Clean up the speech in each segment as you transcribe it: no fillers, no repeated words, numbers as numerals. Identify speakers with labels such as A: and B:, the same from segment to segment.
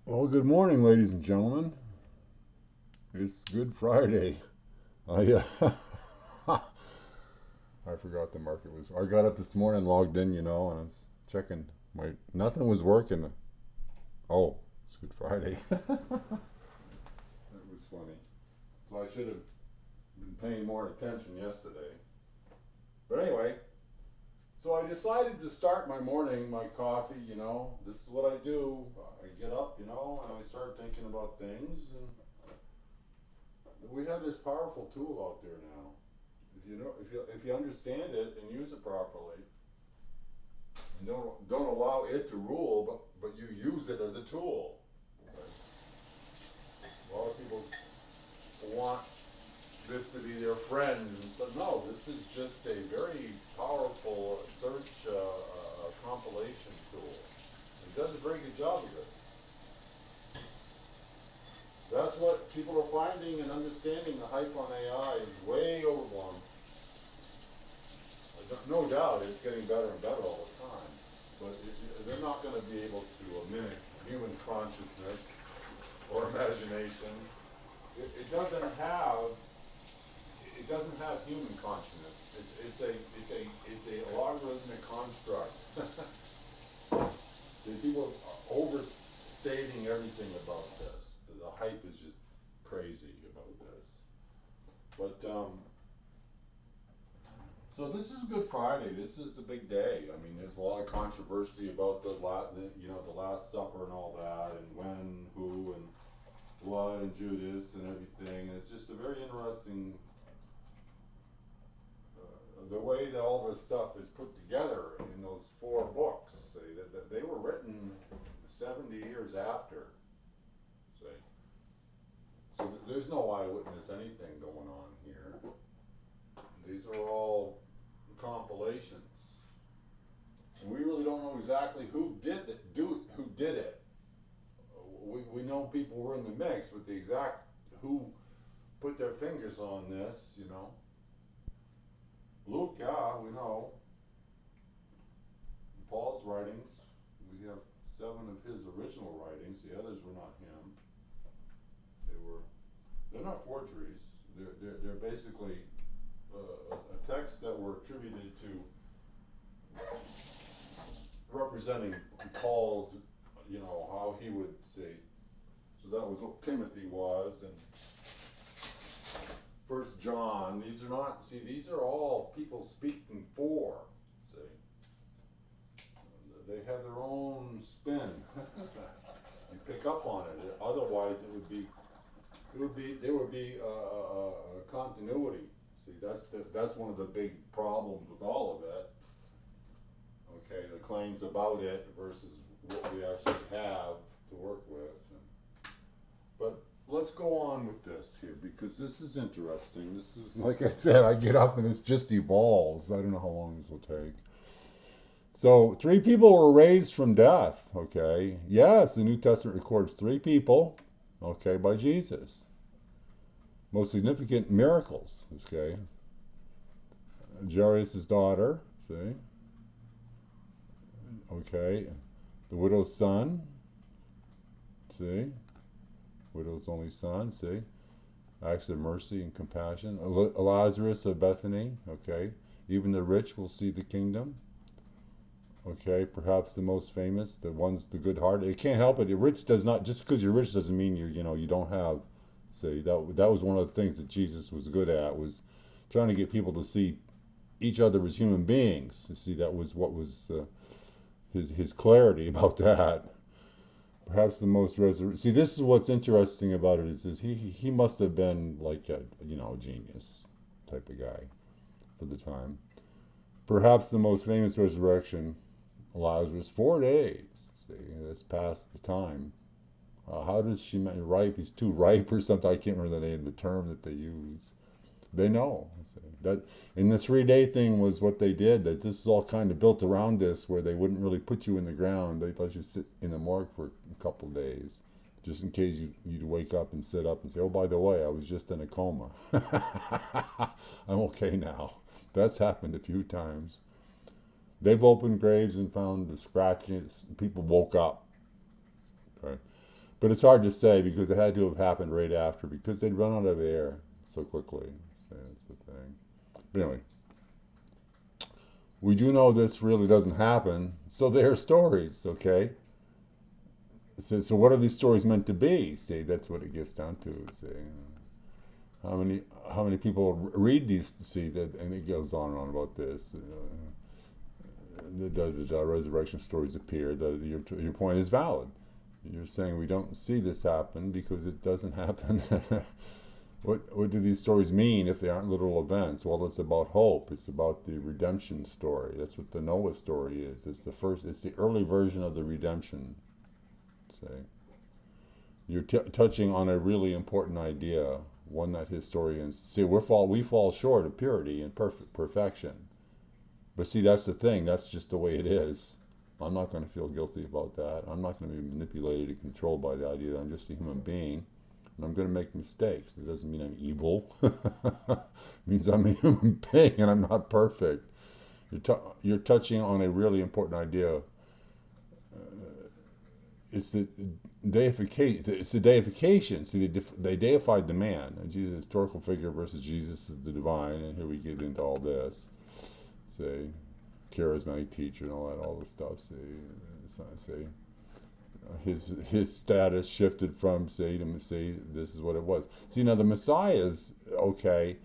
A: Well, good morning, ladies and gentlemen. It's Good Friday. I I forgot the market was. I got up this morning, logged in, and I was checking. My nothing was working. Oh, it's Good Friday. That was funny. So I should have been paying more attention yesterday. But anyway, so I decided to start my morning, my coffee. This is what I do. I get up, and I start thinking about things, and we have this powerful tool out there now. If you understand it and use it properly, and don't allow it to rule, but you use it as a tool. A lot of people want this to be their friend, but no, this is just a very powerful search compilation tool. It does a very good job of it. That's what people are finding and understanding. The hype on AI is way overblown. No doubt it's getting better and better all the time, but they're not going to be able to mimic human consciousness or imagination. It doesn't have human consciousness. It's a logarithmic construct. The people are overstating everything about this. The hype is just crazy about this. But so this is Good Friday. This is a big day. I mean, there's a lot of controversy about the Last Supper and all that, and when, who, and what, and Judas, and everything. And it's just a very interesting the way that all this stuff is put together in those four books. They were written 70 years after. See, so there's no eyewitness anything going on here. These are all compilations. We really don't know exactly who did it. We know people were in the mix, but the exact who put their fingers on this. Luke, yeah, we know. Paul's writings, we have 7 of his original writings. The others were not him. They're not forgeries. They're basically texts that were attributed to representing Paul's, how he would say. So that was what Timothy was, and First John. These are not. See, these are all people speaking for. See, they have their own spin. You pick up on it. Otherwise, there would be a continuity. See, that's one of the big problems with all of it. Okay, the claims about it versus what we actually have to work with. But let's go on with this here because this is interesting. This is, like I said, I get up and it just evolves. I don't know how long this will take. So, 3 people were raised from death. Okay, yes, the New Testament records 3 people. Okay, by Jesus. Most significant miracles. Okay, Jairus' daughter. See, okay, the widow's son. See, widow's only son. See, acts of mercy and compassion. Lazarus of Bethany. Okay, even the rich will see the kingdom. Okay, perhaps the most famous, the good heart. It can't help it. The rich does not, just because you're rich doesn't mean you don't have. See, that was one of the things that Jesus was good at, was trying to get people to see each other as human beings. You see, that was what was his clarity about that. Perhaps the most see, this is what's interesting about it is he must have been like a genius type of guy for the time. Perhaps the most famous resurrection, Lazarus, 4 days. See, that's past the time. How does she ripe? He's too ripe or something. I can't remember the name, the term that they use. They know that, and the 3-day thing was what they did. That this is all kind of built around this, where they wouldn't really put you in the ground. They'd let you sit in the morgue for a couple of days, just in case you'd wake up and sit up and say, "Oh, by the way, I was just in a coma. I'm okay now." That's happened a few times. They've opened graves and found the scratches. People woke up. Okay. But it's hard to say because it had to have happened right after because they'd run out of air so quickly. So that's the thing. But anyway, we do know this really doesn't happen, so they're stories, okay? So what are these stories meant to be? See, that's what it gets down to. See, how many how many people read these? See that, and it goes on and on about this. The resurrection stories appear. Your point is valid. You're saying we don't see this happen because it doesn't happen. What do these stories mean if they aren't literal events? Well, it's about hope. It's about the redemption story. That's what the Noah story is. It's the first. It's the early version of the redemption. Say, you're touching on a really important idea, one that historians see. We fall short of purity and perfection. But see, that's the thing. That's just the way it is. I'm not going to feel guilty about that. I'm not going to be manipulated and controlled by the idea that I'm just a human being. And I'm going to make mistakes. That doesn't mean I'm evil. It means I'm a human being and I'm not perfect. You're touching on a really important idea. It's the deification. It's the deification. See, they deified the man. Jesus, historical figure versus Jesus, the divine. And here we get into all this. Say, charismatic teacher and all this stuff. See, his status shifted from say to say this is what it was. See, now the Messiah is okay.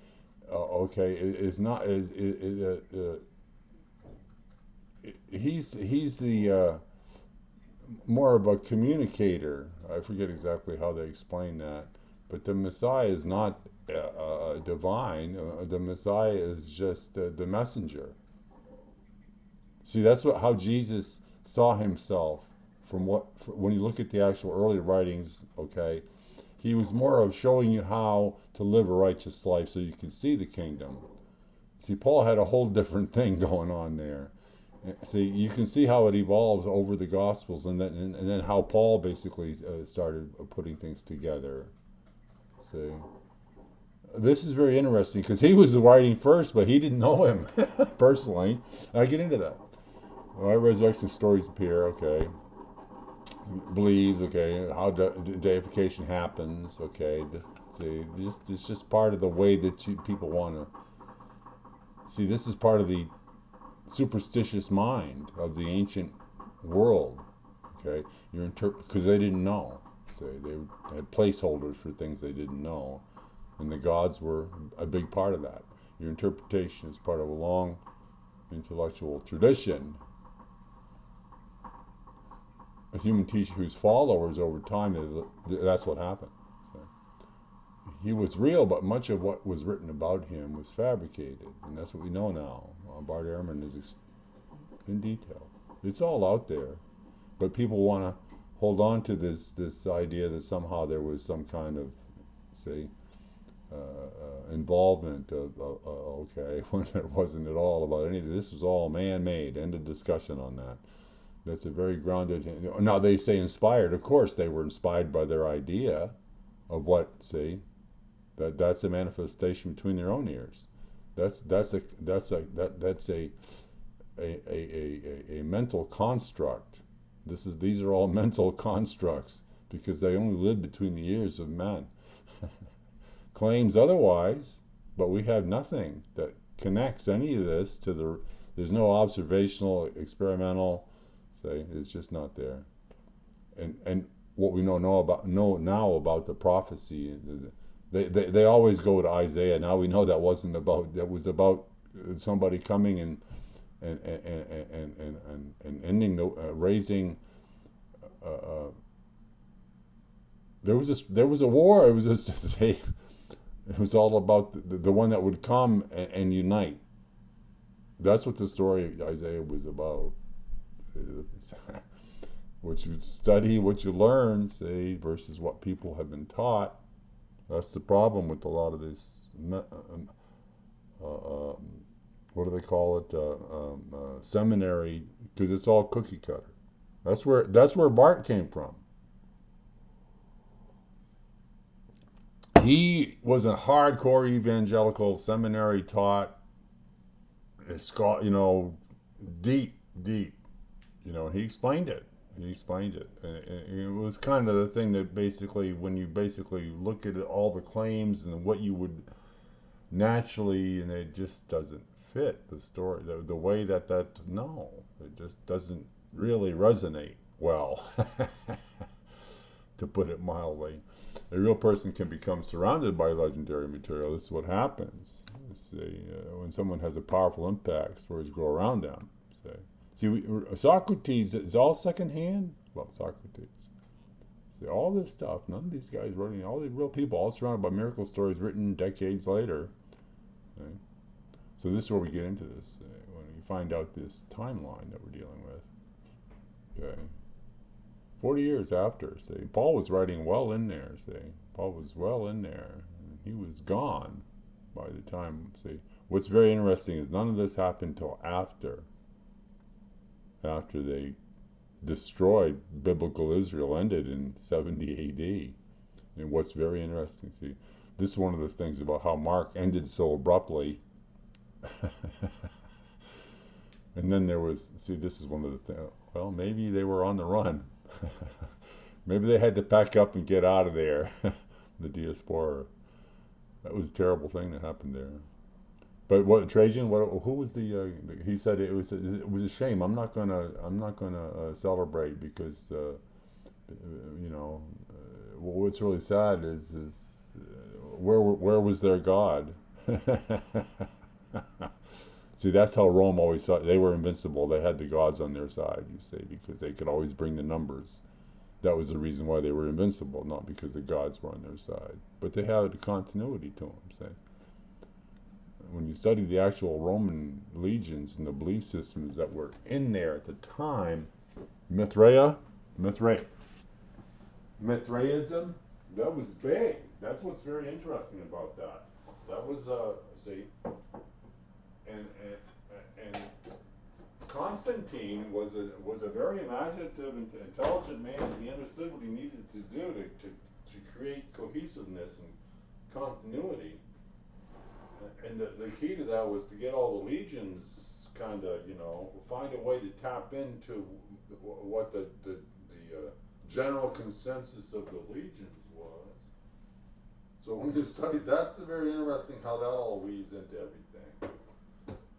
A: Is not he's the more of a communicator. I forget exactly how they explain that, but the Messiah is not divine. The Messiah is just the messenger. See, that's how Jesus saw himself. When you look at the actual early writings, okay, he was more of showing you how to live a righteous life so you can see the kingdom. See, Paul had a whole different thing going on there. See, you can see how it evolves over the Gospels, and then how Paul basically started putting things together. See, this is very interesting because he was writing first, but he didn't know him personally. I get into that. Well, resurrection stories appear. Okay, believes. Okay, how deification happens. Okay, see, it's just part of the way that people want to see. This is part of the superstitious mind of the ancient world. Okay, because they didn't know. Say they had placeholders for things they didn't know, and the gods were a big part of that. Your interpretation is part of a long intellectual tradition. A human teacher whose followers over time, that's what happened. So he was real, but much of what was written about him was fabricated, and that's what we know now. Bart Ehrman is in detail. It's all out there, but people want to hold on to this idea that somehow there was some kind of, say, involvement of okay, when there wasn't at all about anything. This was all man-made. End of discussion on that. That's a very grounded. Now they say inspired. Of course, they were inspired by their idea of see, that's a manifestation between their own ears. That's a mental construct. These are all mental constructs because they only live between the ears of men. Claims otherwise, but we have nothing that connects any of this to there's no observational, experimental, it's just not there. And what we know now about the prophecy, they always go to Isaiah. Now we know that was about somebody coming and ending raising. There was a war. It was all about the one that would come and unite. That's what the story of Isaiah was about. What you study, what you learn, versus what people have been taught. That's the problem with a lot of this. What do they call it? Seminary, because it's all cookie cutter. That's where Bart came from. He was a hardcore evangelical, seminary taught, deep. He explained it. He explained it, and it was kind of the thing that basically, when you basically look at all the claims and what you would naturally, and it just doesn't fit the story, the way no, it just doesn't really resonate well, to put it mildly. A real person can become surrounded by legendary material. This is what happens. See, when someone has a powerful impact, stories grow around them. See, Socrates is all secondhand. Well, Socrates. See, all this stuff, none of these guys writing, all the real people, all surrounded by miracle stories written decades later. Okay? So this is where we get into this, when you find out this timeline that we're dealing with. Okay. 40 years after, see, Paul was writing well in there, see. Paul was well in there. And he was gone by the time, see. What's very interesting is none of this happened until after they destroyed biblical Israel, ended in 70 AD. And what's very interesting, see, this is one of the things about how Mark ended so abruptly. And then there was, see, this is one of the things, well, maybe they were on the run. Maybe they had to pack up and get out of there. The diaspora. That was a terrible thing that happened there. But what Trajan? Who was the? He said it was a shame. I'm not gonna celebrate because you know, what's really sad is where was their God? See, that's how Rome always thought they were invincible. They had the gods on their side, you see, because they could always bring the numbers. That was the reason why they were invincible, not because the gods were on their side. But they had a continuity to them, say. When you study the actual Roman legions and the belief systems that were in there at the time, Mithraism, that was big. That's what's very interesting about that. That was, see, and Constantine was a very imaginative and intelligent man. He understood what he needed to do to create cohesiveness and continuity. And the key to that was to get all the legions kind of, you know, find a way to tap into what the general consensus of the legions was. So when you study, that's very interesting how that all weaves into everything.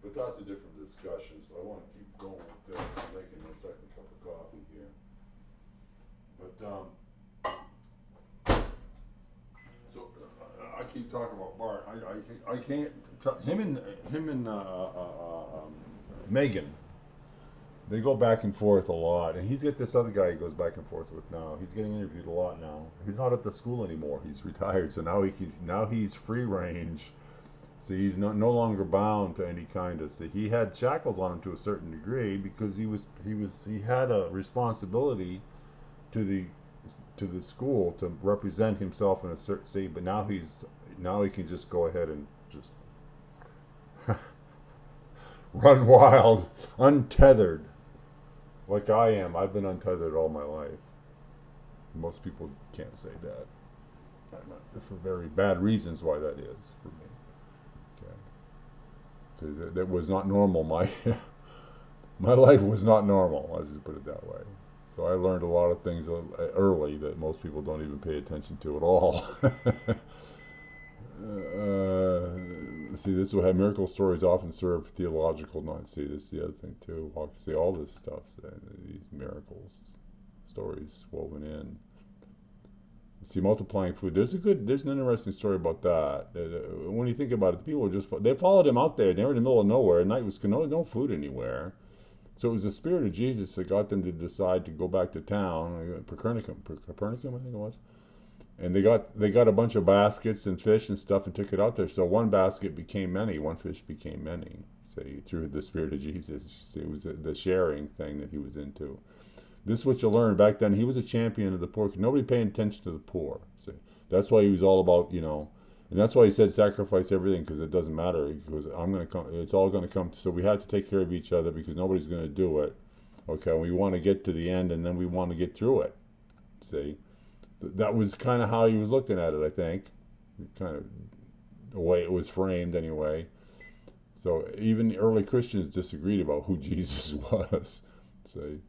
A: But that's a different discussion, so I want to keep going with this. I'm making my second cup of coffee here. But so I keep talking about Bart. I can't. Him and Megan. They go back and forth a lot, and he's got this other guy he goes back and forth with now. He's getting interviewed a lot now. He's not at the school anymore. He's retired, so now he's free range. So he's no longer bound to any kind of. So he had shackles on him to a certain degree because he had a responsibility to the school to represent himself in a certain. See, but now he can just go ahead and just run wild, untethered, like I am. I've been untethered all my life. Most people can't say that, for very bad reasons why that is for me. Because that was not normal. My life was not normal. Let's just put it that way. So I learned a lot of things early that most people don't even pay attention to at all. See, this is what miracle stories often serve theological. Not see, this is the other thing too. See all this stuff, these miracles stories woven in. See, multiplying food. There's an interesting story about that. When you think about it, the people they followed him out there. They were in the middle of nowhere. At night was no food anywhere. So it was the Spirit of Jesus that got them to decide to go back to town. Capernaum, I think it was. And they got a bunch of baskets and fish and stuff and took it out there. So one basket became many. One fish became many. See, through the Spirit of Jesus. See, it was the sharing thing that he was into. This is what you learn. Back then, he was a champion of the poor. Nobody paying attention to the poor. See, that's why he was all about, you know, and that's why he said sacrifice everything, because it doesn't matter. Because I'm going to come. It's all going to come. So we had to take care of each other because nobody's going to do it. Okay, we want to get to the end, and then we want to get through it. See, that was kind of how he was looking at it. I think, kind of the way it was framed, anyway. So even the early Christians disagreed about who Jesus was. See.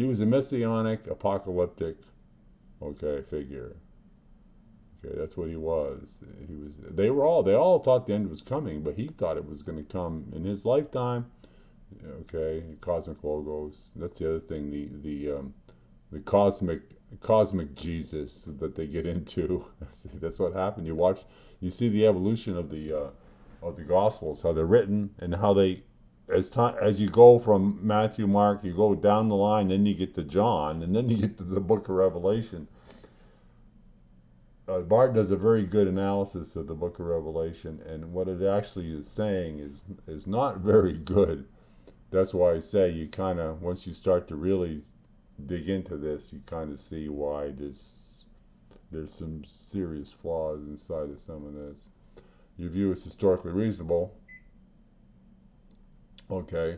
A: He was a messianic, apocalyptic, okay, figure. Okay, that's what he was. He was. They all thought the end was coming, but he thought it was going to come in his lifetime. Okay, cosmic logos. That's the other thing. The cosmic Jesus that they get into. That's what happened. You see the evolution of the Gospels, how they're written, and how they, as you go from Matthew, Mark, you go down the line, then you get to John, and then you get to the Book of Revelation. Bart does a very good analysis of the Book of Revelation, and what it actually is saying is not very good. That's why I say you kind of, once you start to really dig into this, you kind of see why there's some serious flaws inside of some of this. Your view is historically reasonable. Okay.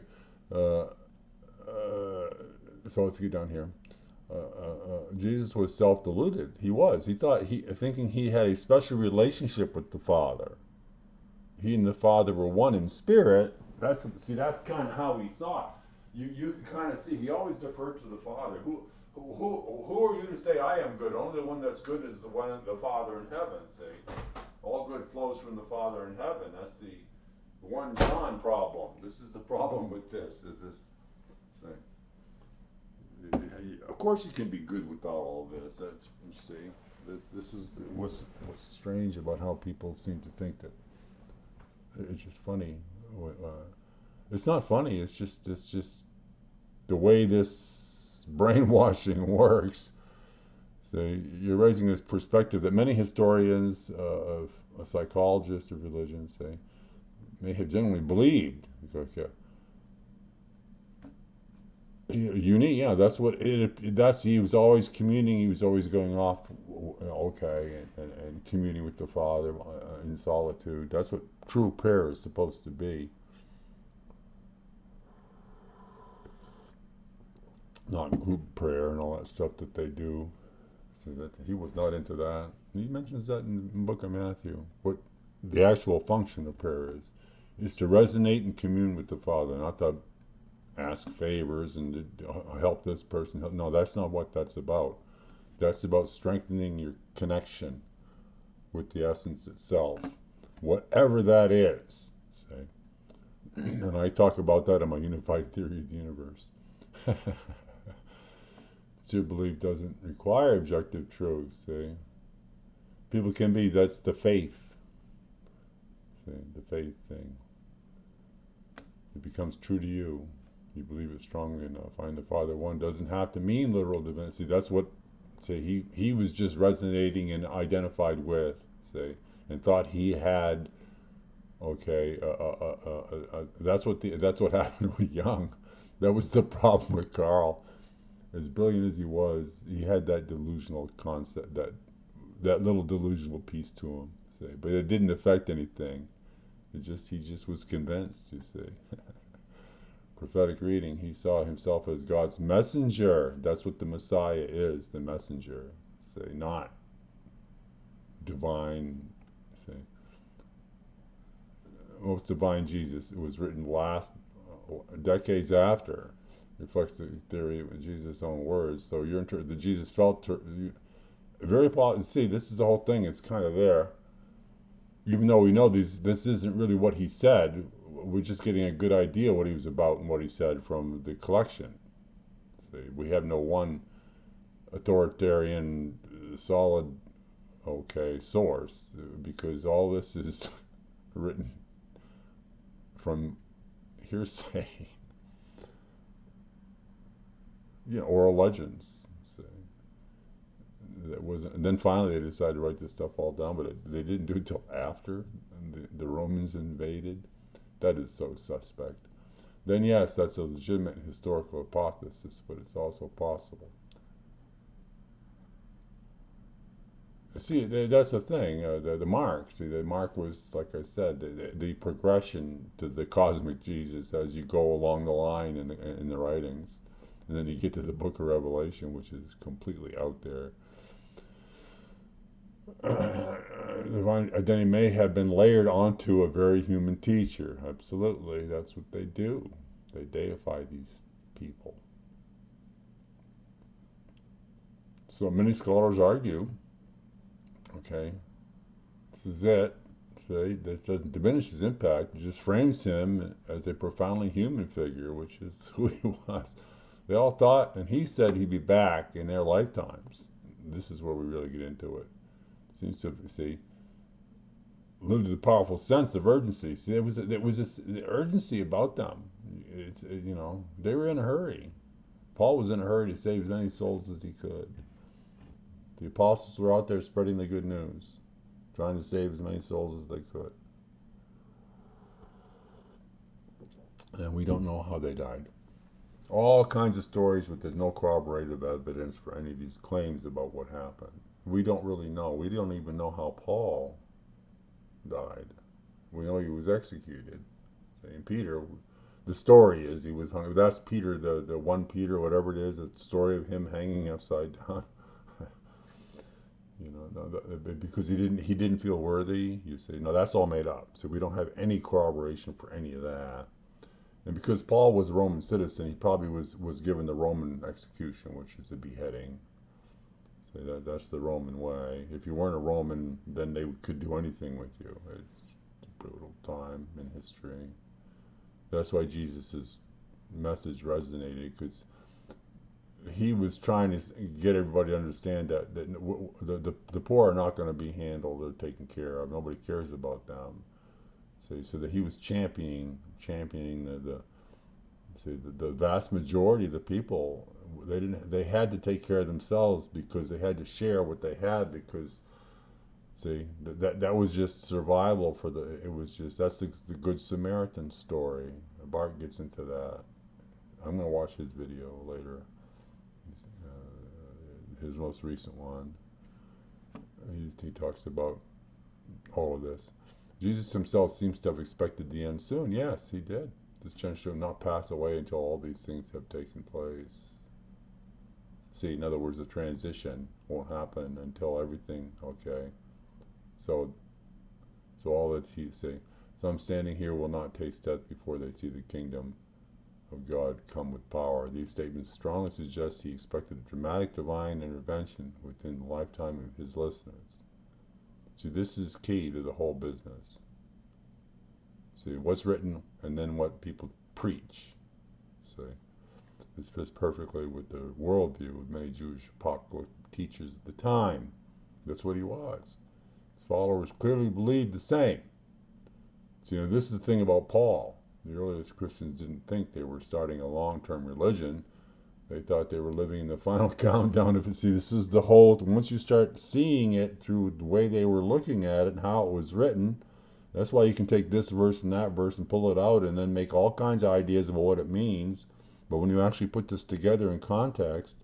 A: Uh, so let's get down here. Jesus was self-deluded. He was. He thought thinking he had a special relationship with the Father. He and the Father were one in spirit. That's kind of how he saw it. You can kind of see he always deferred to the Father. Who are you to say I am good? Only the one that's good is the Father in heaven. See, all good flows from the Father in heaven. That's the 1 John problem. This is the problem with this. Is this? See. Of course, you can be good without all of this. That's see. This is what's strange about how people seem to think that it's just funny. It's not funny. It's just the way this brainwashing works. So you're raising this perspective that many historians, of psychologists of religion, say may have generally believed. Okay, unique, yeah, that's what it. That's he was always communing. He was always going off, okay, and communing with the Father in solitude. That's what true prayer is supposed to be. Not group prayer and all that stuff that they do. So that he was not into that. He mentions that in the book of Matthew. What the actual function of prayer is to resonate and commune with the Father, not to ask favors and to help this person. No, that's not what that's about. That's about strengthening your connection with the essence itself, whatever that is. Say, and I talk about that in my unified theory of the universe. Your belief doesn't require objective truth. See, people can be. That's the faith. See, the faith thing. It becomes true to you. You believe it strongly enough. I am the Father one doesn't have to mean literal divinity. See, that's what. See, he was just resonating and identified with. See, and thought he had. Okay, that's what happened with Jung. That was the problem with Carl. As brilliant as he was, he had that delusional concept, that little delusional piece to him. See, but it didn't affect anything. He just was convinced. You see, prophetic reading. He saw himself as God's messenger. That's what the Messiah is, the messenger. Say, not divine. Say, most divine Jesus. It was written decades after. Reflects the theory of Jesus' own words. So the Jesus felt very see. This is the whole thing. It's kind of there, even though we know this isn't really what he said. We're just getting a good idea what he was about and what he said from the collection. See, we have no one authoritarian, solid, okay, source, because all this is written from hearsay. Oral legends. So that wasn't, and then finally they decided to write this stuff all down, but they didn't do it till after the Romans invaded. That is so suspect. Then yes, that's a legitimate historical hypothesis, but it's also possible. See, that's the thing. The mark. See, the mark was, like I said, the progression to the cosmic Jesus as you go along the line in the writings. And then you get to the Book of Revelation, which is completely out there. Divine identity may have been layered onto a very human teacher. Absolutely, that's what they do. They deify these people. So many scholars argue, okay, this is it. See, that doesn't diminish his impact. It just frames him as a profoundly human figure, which is who he was. They all thought, and he said he'd be back in their lifetimes. This is where we really get into it. Seems to see lived with a powerful sense of urgency. See, there was this urgency about them. It's they were in a hurry. Paul was in a hurry to save as many souls as he could. The apostles were out there spreading the good news, trying to save as many souls as they could. And we don't know how they died. All kinds of stories, but there's no corroborative evidence for any of these claims about what happened. We don't really know. We don't even know how Paul died. We know he was executed. And Peter, the story is he was hung. That's Peter, the 1 Peter, whatever it is, the story of him hanging upside down. Because he didn't feel worthy. You say, no, that's all made up. So we don't have any corroboration for any of that. And because Paul was a Roman citizen, he probably was given the Roman execution, which is the beheading. So that's the Roman way. If you weren't a Roman, then they could do anything with you. It's a brutal time in history. That's why Jesus' message resonated, because he was trying to get everybody to understand that the poor are not going to be handled or taken care of. Nobody cares about them. See, so that he was championing the vast majority of the people. They had to take care of themselves because they had to share what they had, because see that was just survival for that's the Good Samaritan story. Bart gets into that. I'm going to watch his video later, his most recent one. He talks about all of this. Jesus himself seems to have expected the end soon. Yes, he did. This generation will not pass away until all these things have taken place. See, in other words, the transition won't happen until everything, okay? So all that he's saying, some standing here will not taste death before they see the kingdom of God come with power. These statements strongly suggest he expected a dramatic divine intervention within the lifetime of his listeners. See, this is key to the whole business. See, what's written and then what people preach. See, this fits perfectly with the worldview of many Jewish apocalyptic teachers at the time. That's what he was. His followers clearly believed the same. So, this is the thing about Paul. The earliest Christians didn't think they were starting a long-term religion. They thought they were living in the final countdown of it. See, this is the whole, once you start seeing it through the way they were looking at it and how it was written, that's why you can take this verse and that verse and pull it out and then make all kinds of ideas about what it means. But when you actually put this together in context,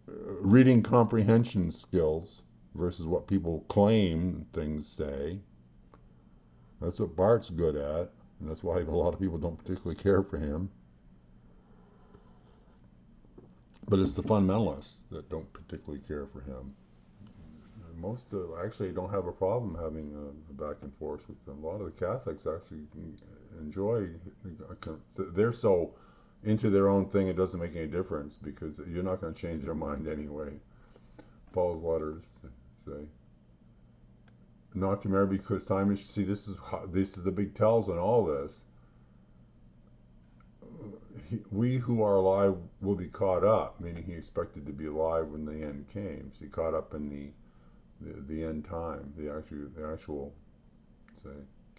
A: reading comprehension skills versus what people claim things say, that's what Bart's good at. And that's why a lot of people don't particularly care for him. But it's the fundamentalists that don't particularly care for him. Most actually don't have a problem having a back and forth with them. A lot of the Catholics actually enjoy. They're so into their own thing, it doesn't make any difference because you're not going to change their mind anyway. Paul's letters say not to marry because time is. See, this is the big tells on all this. We who are alive will be caught up, meaning he expected to be alive when the end came. So he caught up in the end time, the actual say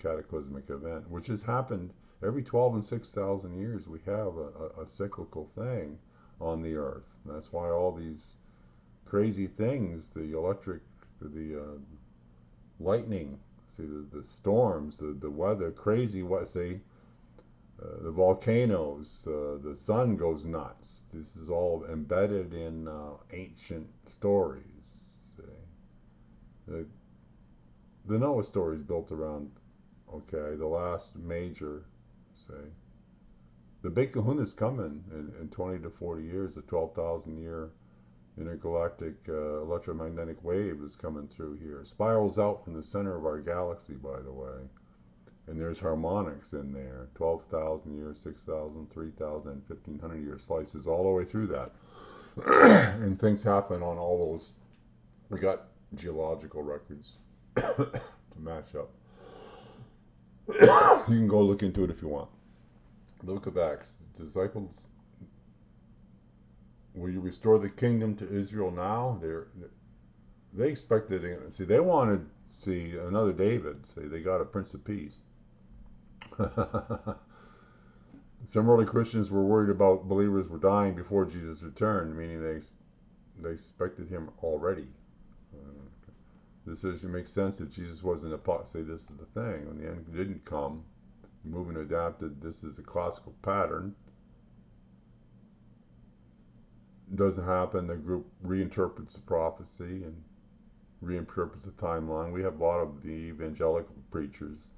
A: cataclysmic event, which has happened every 12 and 6,000 years. We have a cyclical thing on the earth. And that's why all these crazy things, the electric, the lightning, see the storms, the weather, crazy what say. The volcanoes, the sun goes nuts. This is all embedded in ancient stories. The Noah story is built around, the last major, the Big Kahuna is coming in 20 to 40 years. The 12,000 year intergalactic electromagnetic wave is coming through here. It spirals out from the center of our galaxy, by the way. And there's harmonics in there, 12,000 years, 6,000, 3,000, 1,500 year slices all the way through that. And things happen on all those. We got geological records to match up. You can go look into it if you want. The book of Acts, the disciples, will you restore the kingdom to Israel now? They expected it. See, they wanted another David. See, they got a Prince of Peace. Some early Christians were worried about believers were dying before Jesus returned, meaning they expected him already. This issue makes sense if Jesus wasn't a say this is the thing. When the end didn't come, moving adapted, this is a classical pattern. It doesn't happen, the group reinterprets the prophecy and reinterprets the timeline. We have a lot of the evangelical preachers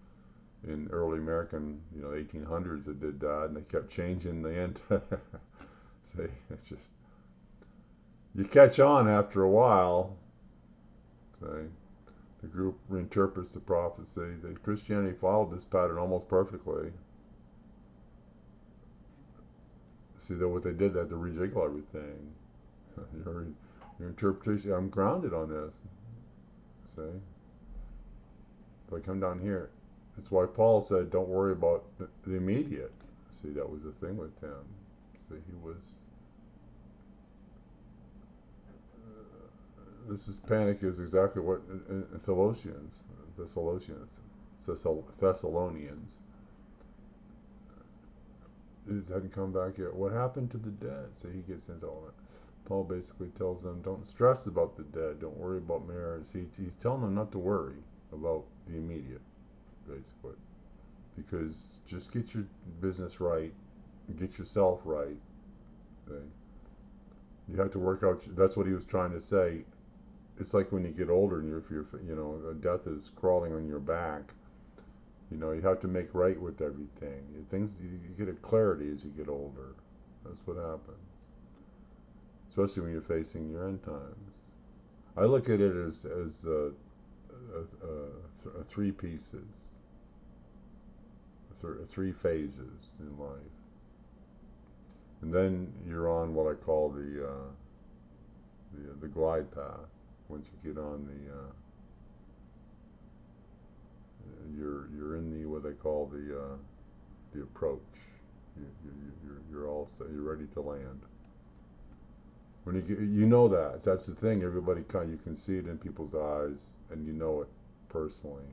A: in early American, 1800s that did that, and they kept changing the end. See, it's just, you catch on after a while. See, the group reinterprets the prophecy. Christianity followed this pattern almost perfectly. See, though, what they did, they had to rejiggle everything. Your interpretation, I'm grounded on this. See? If I come down here, that's why Paul said, don't worry about the immediate. See, that was the thing with him. See, he was... panic is exactly what Thessalonians it hadn't come back yet. What happened to the dead? So he gets into all that. Paul basically tells them, don't stress about the dead. Don't worry about marriage. See, he's telling them not to worry about the immediate, basically. Because just get your business right. Get yourself right. Okay? You have to work out. That's what he was trying to say. It's like when you get older and if you're death is crawling on your back. You have to make right with everything. Things you get a clarity as you get older. That's what happens. Especially when you're facing your end times. I look at it as three pieces, three phases in life, and then you're on what I call the glide path. Once you get on you're in the what they call the approach. You're all set. You're ready to land. When that's the thing. Everybody you can see it in people's eyes, and you know it personally.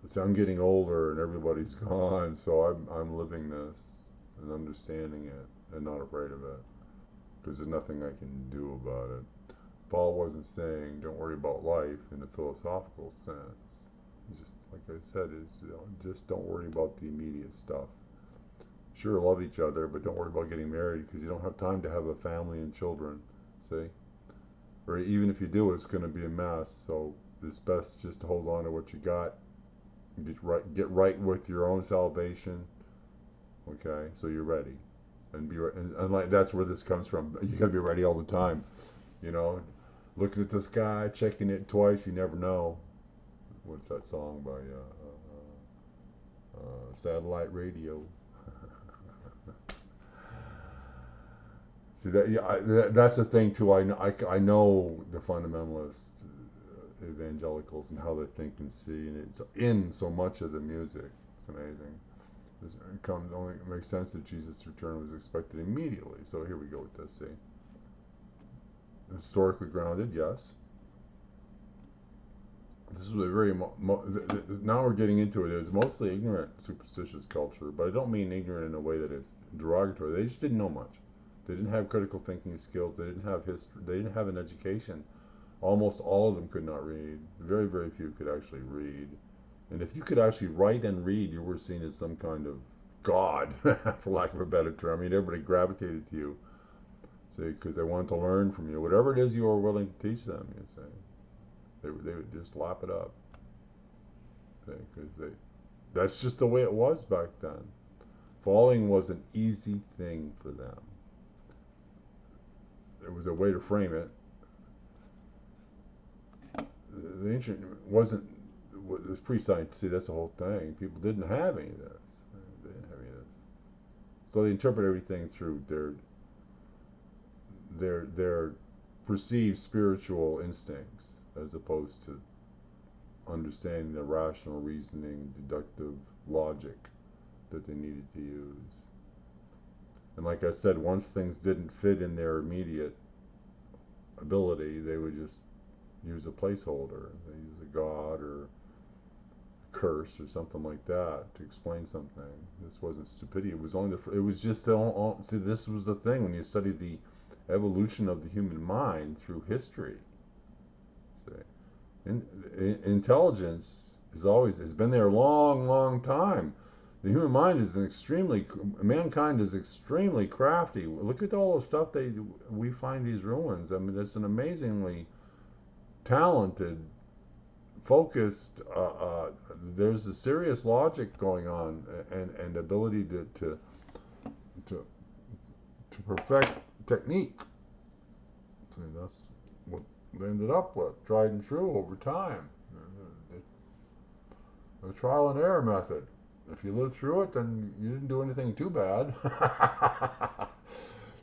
A: So I'm getting older, and everybody's gone. So I'm living this and understanding it, and not afraid of it, because there's nothing I can do about it. Paul wasn't saying don't worry about life in a philosophical sense. He just, like I said, just don't worry about the immediate stuff. Sure, love each other, but don't worry about getting married because you don't have time to have a family and children. See? Or even if you do, it's going to be a mess. So it's best just to hold on to what you got. Get right with your own salvation. Okay, so you're ready, and like that's where this comes from. You got to be ready all the time. Looking at the sky, checking it twice. You never know. What's that song by Satellite Radio? See that's the thing too. I know the fundamentalists, evangelicals, and how they think and see, and it's in so much of the music. It's amazing. Only makes sense that Jesus' return was expected immediately. So here we go with this. See, historically grounded, yes. This is a very now we're getting into it. It's mostly ignorant, superstitious culture, but I don't mean ignorant in a way that it's derogatory. They just didn't know much. They didn't have critical thinking skills. They didn't have history. They didn't have an education. Almost all of them could not read. Very, very few could actually read. And if you could actually write and read, you were seen as some kind of god, for lack of a better term. I mean, everybody gravitated to you, see, because they wanted to learn from you. Whatever it is you were willing to teach them, you say. They would just lap it up. Because that's just the way it was back then. Falling was an easy thing for them. There was a way to frame it. The ancient wasn't. It was pre-science. See, that's the whole thing. People didn't have any of this. They didn't have any of this. So they interpret everything through their perceived spiritual instincts, as opposed to understanding the rational reasoning, deductive logic that they needed to use. And like I said, once things didn't fit in their immediate ability, they would just use a placeholder. They use a god or a curse or something like that to explain something. This wasn't stupidity. It was only it was just see, this was the thing when you study the evolution of the human mind through history. See, intelligence has been there a long time. The human mind is mankind is extremely crafty. Look at all the stuff we find these ruins. I mean, it's an amazingly talented, focused. There's a serious logic going on, and ability to perfect technique. And that's what they ended up with, tried and true over time. The trial and error method. If you live through it, then you didn't do anything too bad.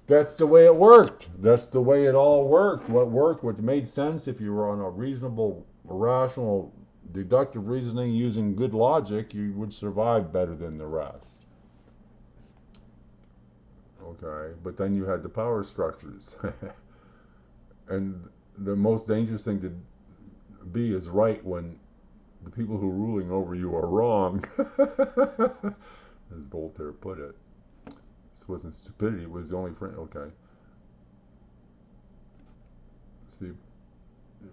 A: That's the way it worked. That's the way it all worked. What made sense, if you were on a reasonable, rational, deductive reasoning using good logic, you would survive better than the rest. Okay, but then you had the power structures. And the most dangerous thing to be is right when the people who are ruling over you are wrong, as Voltaire put it. This wasn't stupidity, it was the only friend. Okay. See,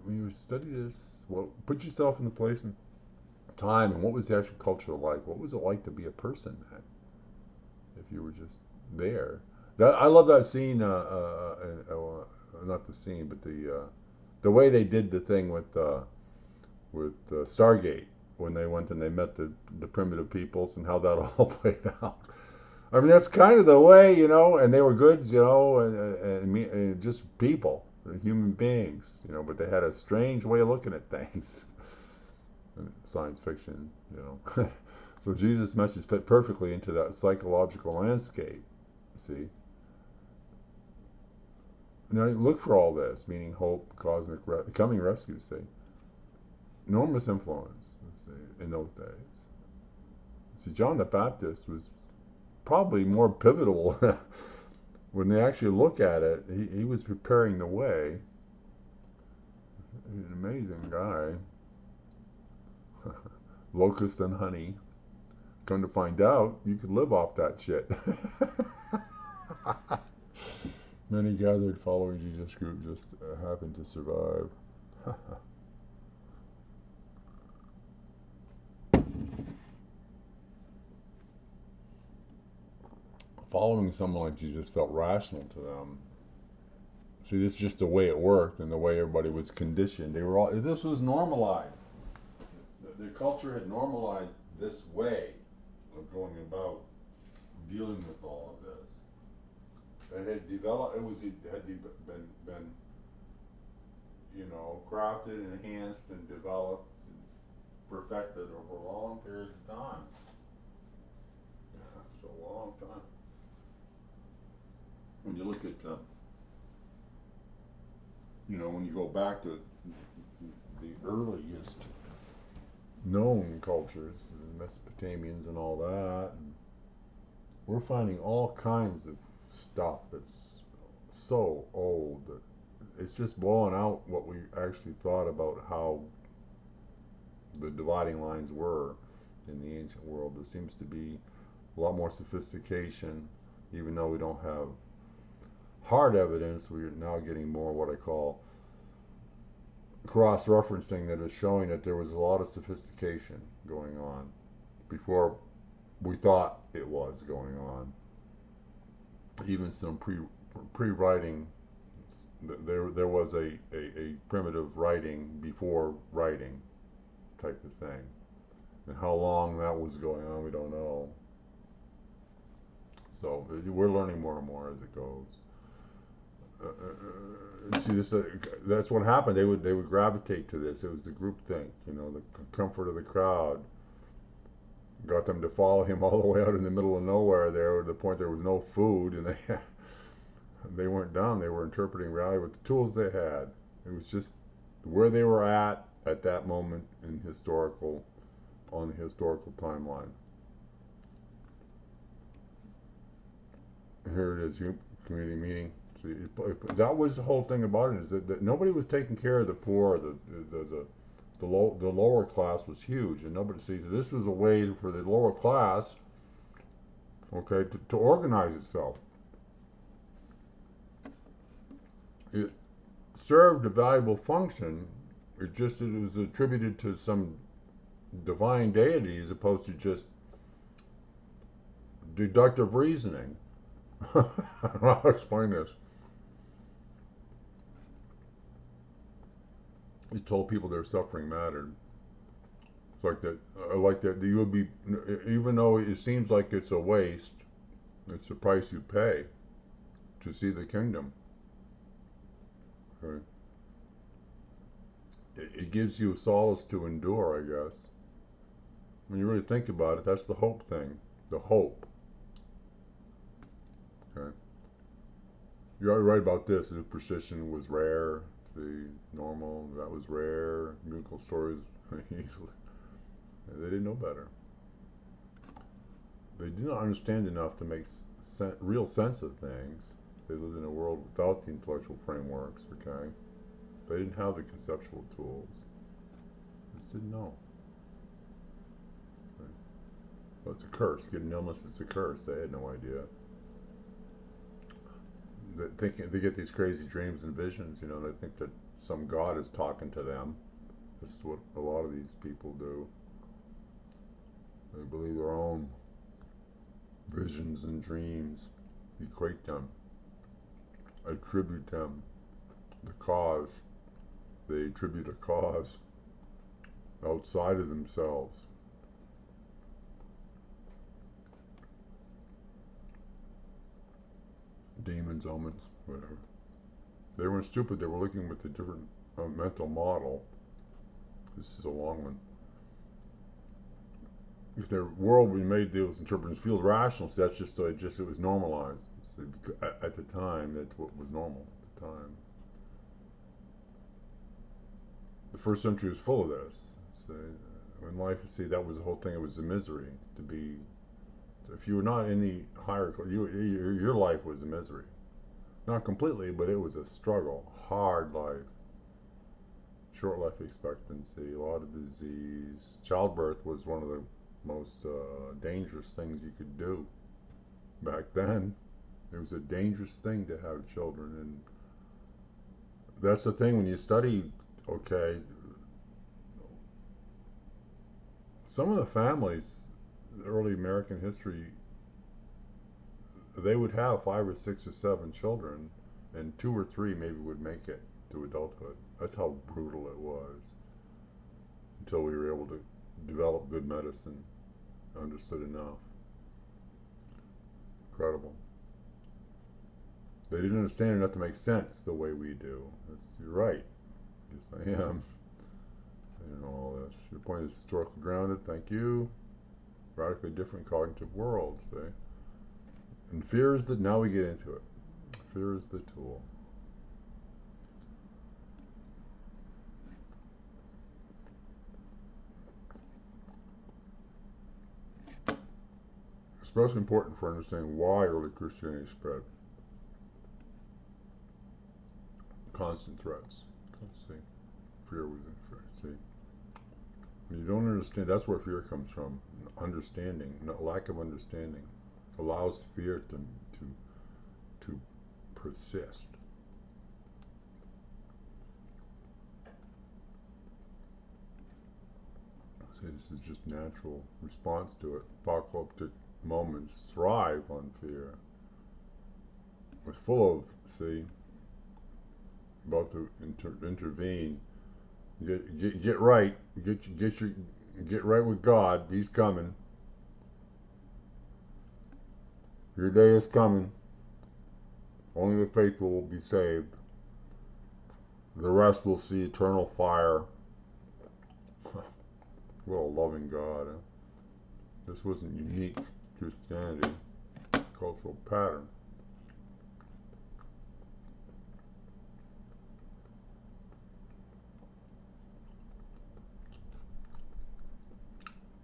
A: when you study this, well, put yourself in the place and time, and what was the actual culture like? What was it like to be a person then? If you were just there. I love that scene, not the scene, but the way they did the thing with Stargate, when they went and they met the primitive peoples and how that all played out. I mean, that's kind of the way, and they were goods, and just people, human beings, but they had a strange way of looking at things. Science fiction, So Jesus' message fit perfectly into that psychological landscape, see? Now look for all this, meaning hope, cosmic, coming rescue, see? Enormous influence, in those days. See, John the Baptist was probably more pivotal when they actually look at it. He was preparing the way. He's an amazing guy. Locust and honey. Come to find out, you could live off that shit. Many gathered following Jesus group just happened to survive. Following someone like Jesus felt rational to them. See, this is just the way it worked and the way everybody was conditioned. This was normalized. Their culture had normalized this way of going about dealing with all of this. It had developed. It had been crafted, enhanced, and developed, and perfected over long periods of time. Yeah, it's a long time. When you look at, when you go back to the earliest known cultures, the Mesopotamians and all that, and we're finding all kinds of stuff that's so old that it's just blowing out what we actually thought about how the dividing lines were in the ancient world. There seems to be a lot more sophistication, even though we don't have hard evidence. We're now getting more what I call cross-referencing that is showing that there was a lot of sophistication going on before we thought it was going on. Even some pre-writing, there was a primitive writing before writing type of thing. And how long that was going on, we don't know. So we're learning more and more as it goes. See, that's what happened. They would gravitate to this. It was the group think, the comfort of the crowd. got them to follow him all the way out in the middle of nowhere there to the point there was no food, and they weren't dumb. They were interpreting reality with the tools they had. It was just where they were at that moment in on the historical timeline. Here it is, community meeting. See, that was the whole thing about it, is that nobody was taking care of the poor. The lower class was huge, and nobody sees this was a way for the lower class, okay, to organize itself. It served a valuable function. It was attributed to some divine deity as opposed to just deductive reasoning. I don't know how to explain this. It told people their suffering mattered. It's like that. I like that. You would be, even though it seems like it's a waste, it's the price you pay to see the kingdom. Okay. It gives you solace to endure, I guess. When you really think about it, that's the hope thing. The hope. Okay. You're right about this. Superstition was rare. The normal, that was rare. Miracle stories, easily. They didn't know better. They did not understand enough to make real sense of things. They lived in a world without the intellectual frameworks, okay? They didn't have the conceptual tools. They just didn't know. Right? Well, it's a curse. Get an illness, it's a curse. They had no idea. They get these crazy dreams and visions, they think that some god is talking to them. That's what a lot of these people do. They believe their own visions and dreams, equate them, attribute them, the cause. They attribute a cause outside of themselves. Demons, omens, whatever. They weren't stupid. They were looking with a different mental model. This is a long one. If their world we made those interpretations feel rational, so that's just it was normalized. So at the time, that's what was normal at the time. The first century was full of this. So in life, that was the whole thing. It was the misery to be. If you were not in the higher, your life was a misery. Not completely, but it was a struggle, hard life. Short life expectancy, a lot of disease. Childbirth was one of the most dangerous things you could do. Back then, it was a dangerous thing to have children, and that's the thing when you study. Okay, some of the families, early American history, they would have 5 or 6 or 7 children, and 2 or 3 maybe would make it to adulthood. That's how brutal it was. Until we were able to develop good medicine, understood enough. Incredible. They didn't understand enough to make sense the way we do. You're right. Yes, I am. And all this. Your point is historically grounded. Thank you. Radically different cognitive worlds. And fear is now we get into it. Fear is the tool. Especially important for understanding why early Christianity spread. Constant threats. See, fear was in fear. See, when you don't understand, that's where fear comes from. Understanding, lack of understanding, allows fear to persist. See, this is just natural response to it. Apocalyptic moments thrive on fear. It's full of, about to intervene. Get right. Get right with God. He's coming. Your day is coming. Only the faithful will be saved. The rest will see eternal fire. What a loving God. This wasn't unique to Christianity, cultural pattern.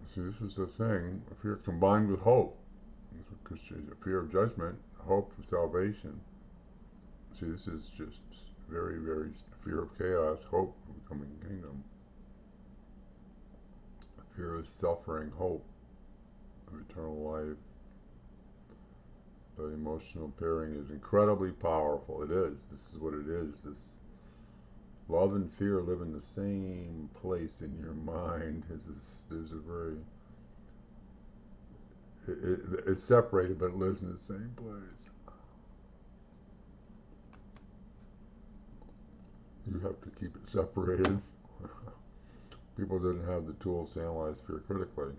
A: See, this is the thing. Fear combined with hope. Fear of judgment, hope of salvation. See, this is just very, very fear of chaos, hope of becoming kingdom. Fear of suffering, hope of eternal life. The emotional pairing is incredibly powerful. It is. This is what it is. This love and fear live in the same place in your mind. There's a very it's separated, but it lives in the same place. You have to keep it separated. People didn't have the tools to analyze fear critically.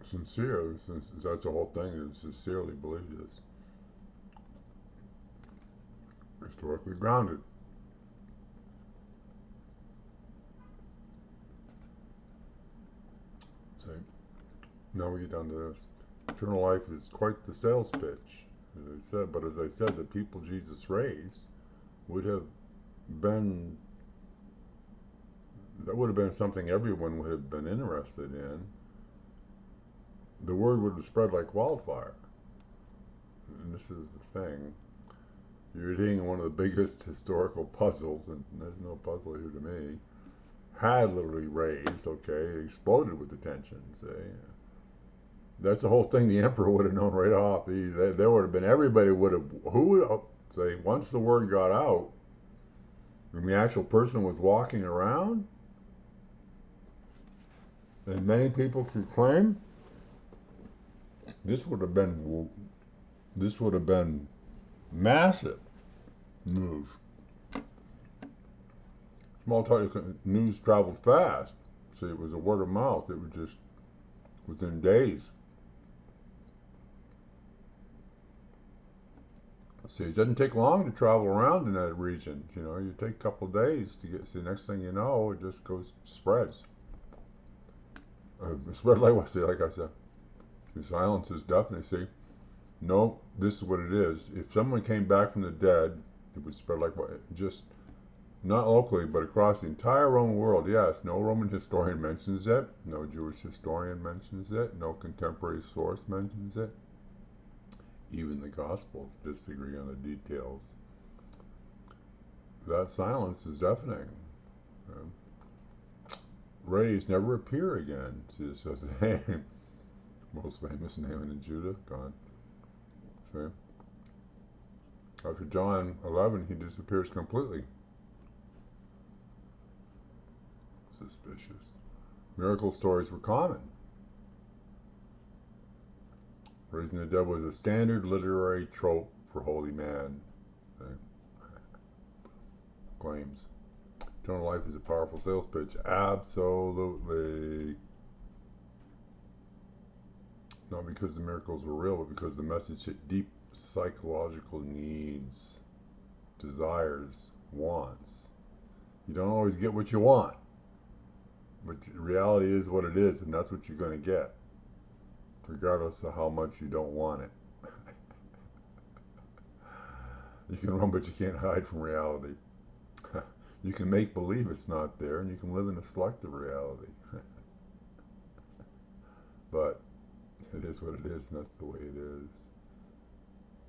A: Sincere, since that's the whole thing, is sincerely believe this. Historically grounded. See, now we get down to this. Eternal life is quite the sales pitch, as I said. But as I said, the people Jesus raised would have been, that would have been something everyone would have been interested in. The word would have spread like wildfire. And this is the thing. You're hitting one of the biggest historical puzzles, and there's no puzzle here to me. Had literally raised, okay, exploded with attention, see. That's the whole thing the emperor would have known right off. There would have been, everybody would have, who would, say, once the word got out, and the actual person was walking around, and many people could claim, this would have been massive news. Small time news traveled fast. See, it was a word of mouth. It was just within days. See, it doesn't take long to travel around in that region. You know, you take a couple of days to get. See, the next thing you know, it just spreads. Spread like see, like I said, the silence is deafening. See, no, this is what it is. If someone came back from the dead, it would spread like just not locally, but across the entire Roman world. Yes, no Roman historian mentions it. No Jewish historian mentions it. No contemporary source mentions it. Even the Gospels disagree on the details. That silence is deafening. Raised, never appear again. See, this is the name. Most famous name in Judah, gone. See? After John 11, he disappears completely. Suspicious. Miracle stories were common. Raising the dead was a standard literary trope for holy man. Claims. Eternal life is a powerful sales pitch. Absolutely. Not because the miracles were real, but because the message hit deep psychological needs, desires, wants. You don't always get what you want, but reality is what it is, and that's what you're going to get, regardless of how much you don't want it. You can run, but you can't hide from reality. You can make believe it's not there, and you can live in a selective reality. But it is what it is, and that's the way it is.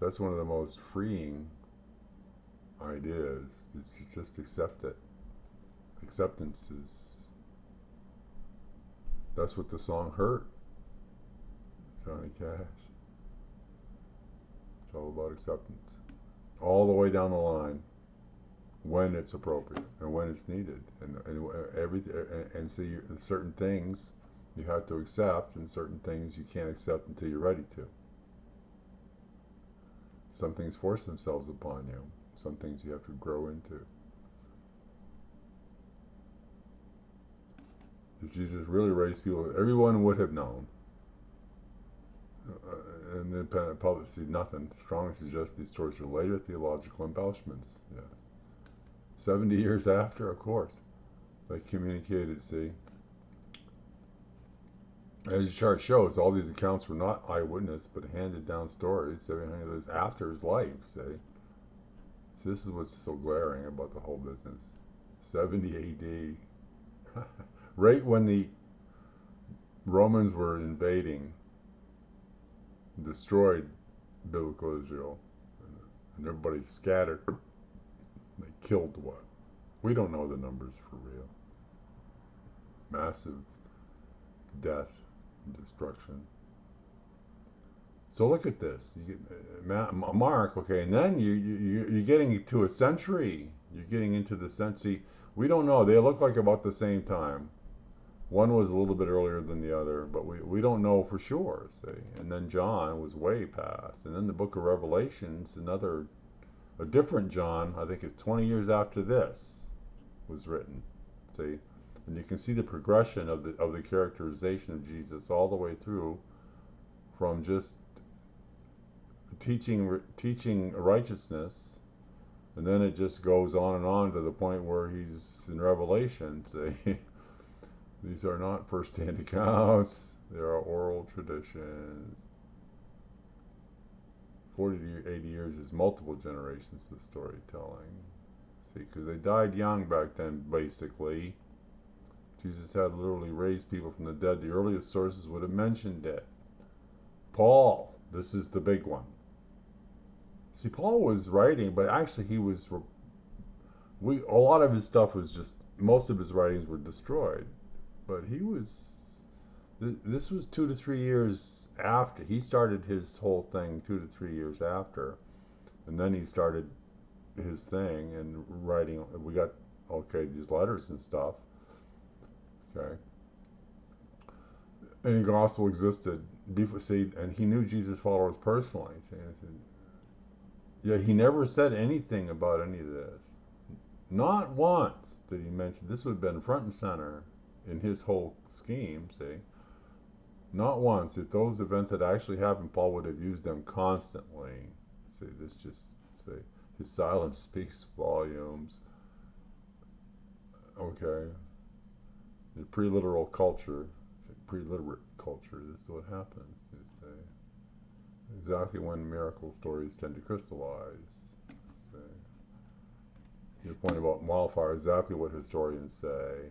A: That's one of the most freeing ideas. Is you just accept it. Acceptance is. That's what the song Hurt, Johnny Cash. It's all about acceptance. All the way down the line, when it's appropriate and when it's needed, and see certain things you have to accept, and certain things you can't accept until you're ready to. Some things force themselves upon you. Some things you have to grow into. If Jesus really raised people, everyone would have known. And independent public see nothing. Strongly suggests these stories are later theological embellishments. Yes. 70 years after, of course. They communicated, see. As the chart shows, all these accounts were not eyewitness, but handed down stories 700 years after his life, see. So this is what's so glaring about the whole business. 70 AD. Right when the Romans were invading, destroyed biblical Israel, and everybody scattered. They killed what? We don't know the numbers for real. Massive death and destruction. So look at this. You get, Mark, okay, and then you're getting to a century. You're getting into the century. We don't know. They look like about the same time. One was a little bit earlier than the other, but we don't know for sure, see. And then John was way past. And then the book of Revelation's a different John, I think it's 20 years after this was written, see. And you can see the progression of the characterization of Jesus all the way through, from just teaching righteousness, and then it just goes on and on to the point where he's in Revelation, see. These are not first-hand accounts. They are oral traditions. 40 to 80 years is multiple generations of storytelling. See, because they died young back then, basically. Jesus had literally raised people from the dead. The earliest sources would have mentioned it. Paul, this is the big one. See, Paul was writing, but actually a lot of his stuff was just, most of his writings were destroyed. But this was 2 to 3 years after. He started his whole thing 2 to 3 years after. And then he started his thing and writing. We got, okay, these letters and stuff. Okay. And the gospel existed before, see, and he knew Jesus' followers personally. Yeah, he never said anything about any of this. Not once did he mention, this would have been front and center in his whole scheme, see. Not once. If those events had actually happened, Paul would have used them constantly. See, this just, see, his silence speaks volumes. Okay. The pre-literal culture, pre-literate culture, this is what happens. See. Exactly when miracle stories tend to crystallize. See. Your point about wildfire, exactly what historians say.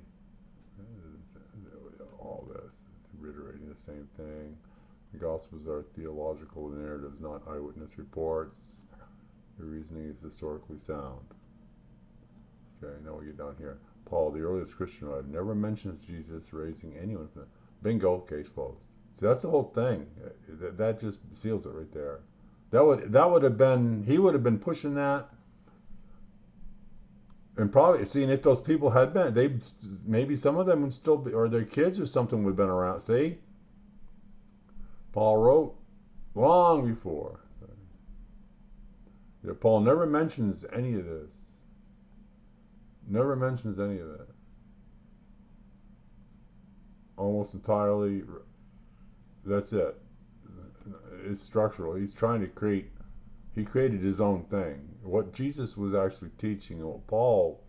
A: All this, reiterating the same thing. The Gospels are theological narratives, not eyewitness reports. Your reasoning is historically sound. Okay, now we get down here. Paul, the earliest Christian writer, never mentions Jesus raising anyone from the... Bingo, case closed. See, that's the whole thing. That just seals it right there. That would have been, he would have been pushing that. And probably, seeing if those people had been, maybe some of them would still be, or their kids or something would have been around. See? Paul wrote long before. Yeah, Paul never mentions any of this. Never mentions any of that. Almost entirely, that's it. It's structural. He's trying to create, he created his own thing. What Jesus was actually teaching, and what Paul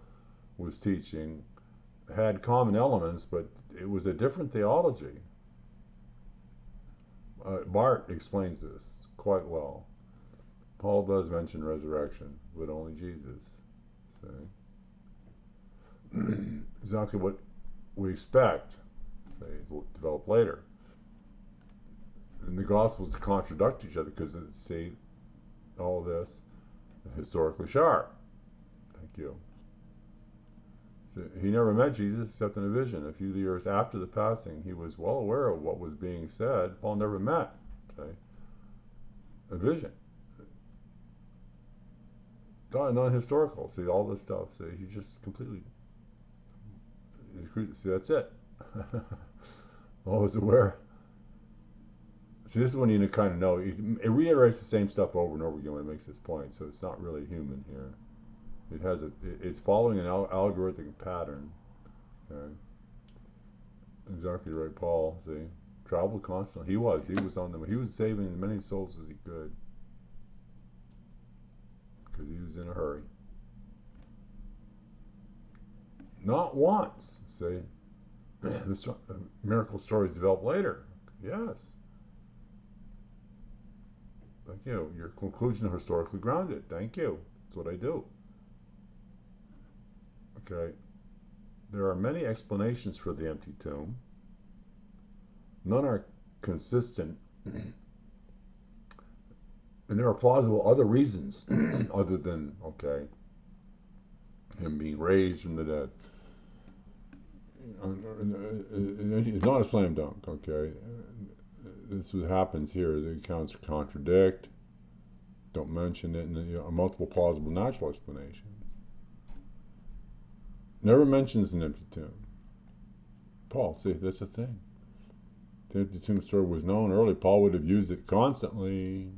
A: was teaching, had common elements, but it was a different theology. Bart explains this quite well. Paul does mention resurrection, but only Jesus. See? Exactly what we expect, say, will develop later. And the Gospels contradict each other because, see, all this historically sharp. Thank you. So he never met Jesus except in a vision. A few years after the passing, he was well aware of what was being said. Paul never met, okay, a vision. Non-historical. See, all this stuff. See, he's just completely. See, that's it. Always aware. See, this is when you kind of know. It reiterates the same stuff over and over again when it makes this point. So it's not really human here. It has it's following an algorithmic pattern. Okay. Exactly right, Paul. See, traveled constantly. He was on them. He was saving as many souls as he could because he was in a hurry. Not once. See, the miracle stories develop later. Yes. Thank you. Your conclusion are historically grounded. Thank you. That's what I do. Okay. There are many explanations for the empty tomb. None are consistent. And there are plausible other reasons other than, okay, him being raised from the dead. It's not a slam dunk, okay? This is what happens here. The accounts contradict, don't mention it, and multiple plausible natural explanations. Never mentions an empty tomb. Paul, see, that's the thing. The empty tomb story was known early. Paul would have used it constantly.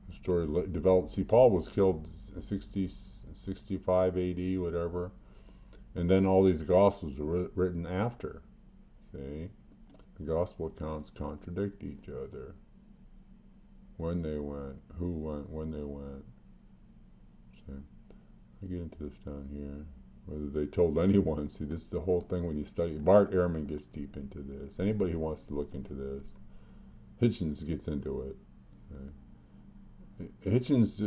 A: The story developed. See, Paul was killed 60, 65 AD, whatever. And then all these Gospels were written after. See? The Gospel accounts contradict each other. When they went, who went, when they went. See? I get into this down here. Whether they told anyone. See, this is the whole thing when you study. Bart Ehrman gets deep into this. Anybody who wants to look into this. Hitchens gets into it. See? Hitchens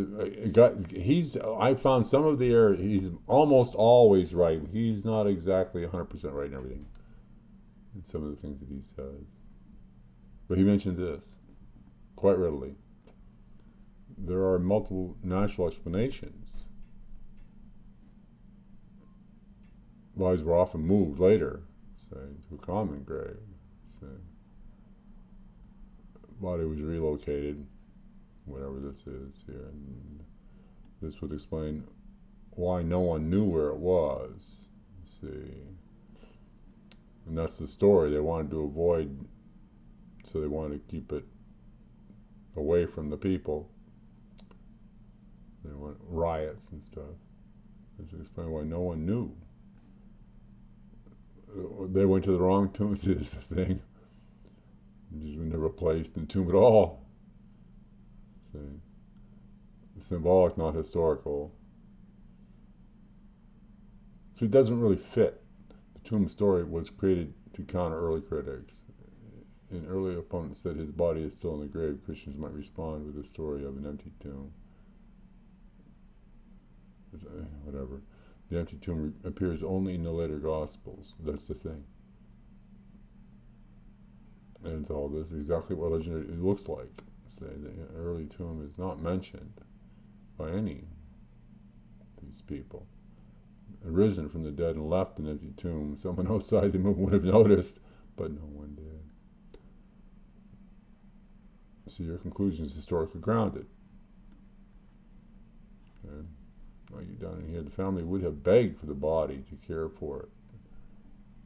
A: I found some of the error. He's almost always right. He's not exactly 100% right in everything. In some of the things that he says. But he mentioned this quite readily. There are multiple natural explanations. Bodies were often moved later, say, to a common grave. Say, body was relocated, whatever this is here, and this would explain why no one knew where it was. See, and that's the story they wanted to avoid. So they wanted to keep it away from the people. They want riots and stuff. This would explain why no one knew. They went to the wrong tombs, is the thing. Just were never placed in the tomb at all. See? It's symbolic, not historical. So it doesn't really fit. The tomb story was created to counter early critics. An early opponent said his body is still in the grave. Christians might respond with a story of an empty tomb. Whatever. The empty tomb appears only in the later Gospels. That's the thing. And all this is exactly what legendary it looks like. Say the early tomb is not mentioned by any of these people. Arisen from the dead and left an empty tomb. Someone outside the movement would have noticed, but no one did. So your conclusion is historically grounded. Okay. Well, you down in here, the family would have begged for the body to care for it